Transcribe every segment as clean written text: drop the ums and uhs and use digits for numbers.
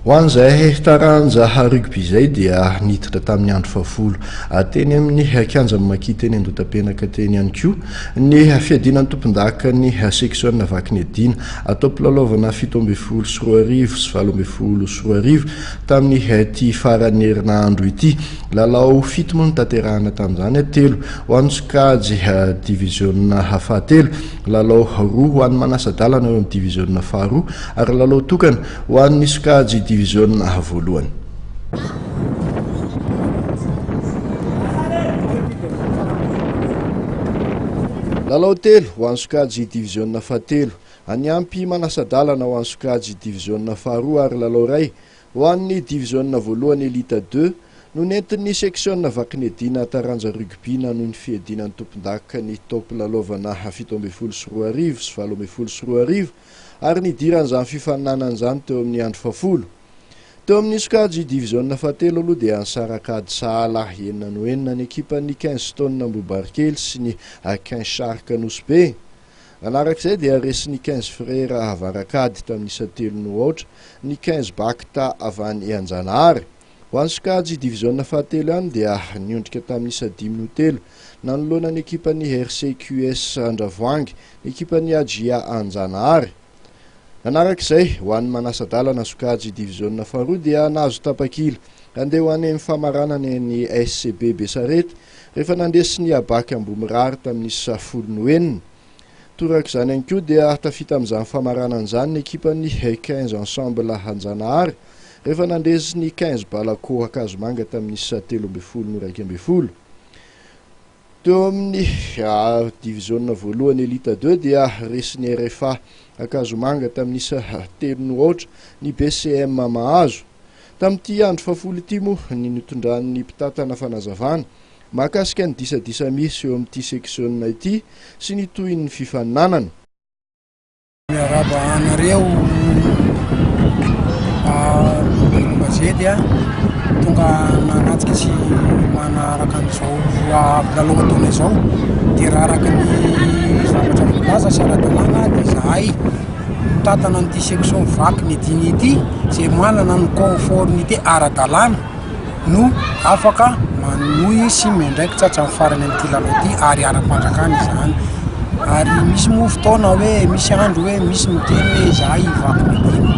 Ho an'izay taranja rugby izay dia niditra tamin'ny andro fahafolo teny amin'ny kianja Maki teny Andotam-penaka teny ihany koa ny fiadinan'ny tompon-daka ny section vaky ny adina atao mpilalovanà 17 sy 20 sy 18 sy 20 tamin'ny ty farany herinandro ity. Lalao 7 moa tanterahana tamin'izany telo ho an'ny sokajy division fahatelo, lalao 2 ho an'ny Manasadalana eo amin'ny division faharoa ary lalao tokana ho an'ny sokajy division voalohany. Lalao telo ho an'ny sokajy division fahatelo, any ampy Manasadalana ho an'ny sokajy division faharoa ary lalao ray ho an'ny division voalohany Elite 2 no nentin'ny section vaky ny adina taranja rugby na noho ny fiadinan'ny tompon-daka ny top lalaovana 17 sy 20 sy 18 sy 20 ary nidiran'izany fifaninanan'izany teo amin'ny andro fahafolo. Teo amin'ny sokajy division fahatelo aloha dia Ansarakady Sahala enina no enina ny ekipan'ny 15 taonina Ambohibarikely sy ny 15 Shark Nosbe. Anarak'izay dia resin'ny 15 frère Avarakady tamin'ny 7 no ohatra, ny 15 Bakta avy any Anjanahary. Ho an'ny sokajy division fahatelo ihany dia niondrika tamin'ny 5 no telo nanoloana ny ekipan'ny RCQS Andravoangy, ny ekipan'ny Ajia Anjanahary. Anarak'izay ho an'ny Manasadalana sokajy division faharoa dia nahazo tapakila andeha ho any amin'ny famaranana ny SCB Besarety rehefa nandesy ny Abaky Ambomirary tamin'ny 10 no enina. Torak'izany ihany koa dia tafita amin'izany famaranan'izany ny ekipan'ny 15 Ensemble Anjanahary rehefa nandesy ny 15 Balako Akazomanga tamin'ny 13 no 12. Teo amin'ny division voalohany Elite 2 dia resin'ny RFA Akazomanga tamin'ny 3 no ohatra, ny BCM Mahazo. Tamin'ity andro fahafolo ity moa ny nitondran'ny mpitatana fanazavana mahakasika ny disadisa misy eo amin'ity section ity sy ny toy ny fifaninanana. Miaraba anareo bazety tonga nanatsika sy manaraka an'izao lalao ataona izao dia raha araka ny zavatra milaza sy ara-dalàna dia zahay mitatana an'ity section vaky ny adiny ity izay manana ny conformité ara-dalàna no afaka manohy sy miandraikitra hatramin'ny farany amin'ity lalao ity ary ara-pandrakana izany. Ary misy moa fotoana hoe misy andro hoe misy miteny hoe zahay vaky ny adiny.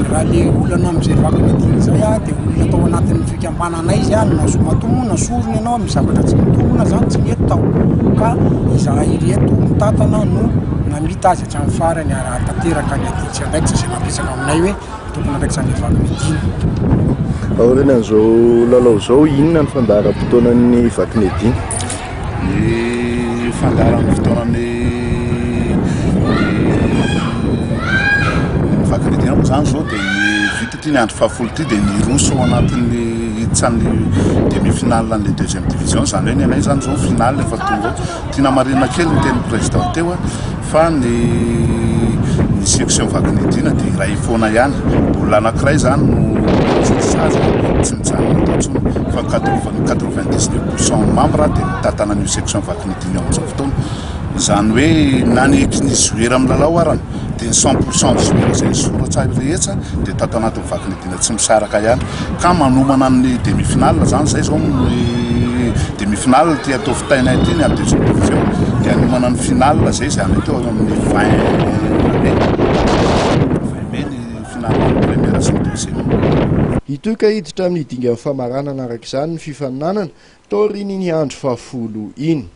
Raha le olana amin'izay vaky ny adiny izay dia olona atao anatin'ny fikambananay izy na somatomona sorony ianao amin'ny zavatra tsy mitomona zany tsy mety tao. Ka izahay ireto mitatana no namita azy hatramin'ny farany ary hatanteraka ny adiny tsy andraikitra izay nampiresaka aminay hoe tokony andraikitra ny vaky ny adiny. Aoriana an'izao lalao izao inona ny fandaharam-potoanan'ny vaky ny adiny? Ny fandaharan'ny fotoanan'ny vaky ny adiny moa zany zao dia ny vita ty ny andro fahafolo ty dia niroso ao anatin'ny hiditsan'ny demi-finale an'le 2e division, zany hoe ny anay zany zao finale efa tonga tiana marina kely ny teny président teo fa ny section vaky ny adina dia iray foana ihany, olona anankiray zany no sazy tsy mijanona tatsony fa 99% membre dia mitatana ny section vaky ny adina amin'izao fotoana. Zany hoe na ny eky ny joueur amin'ny lalao arany dia 100% joueur izay soratra rehetra dia tato anatin'ny vaky ny adina tsy misaraka ihany ka manomana ny demi-finale zany zay zao ny demi-finale ty atao fitaina ity ny 2e division dia anomana ny finale zay zany teo amin'ny 20 mai ny finale ny première sy ny 2e. Itoy ka hiditra amin'ny dingan'ny famaranana araka izany ny fifaninanana taoriny ny andro fahafolo iny.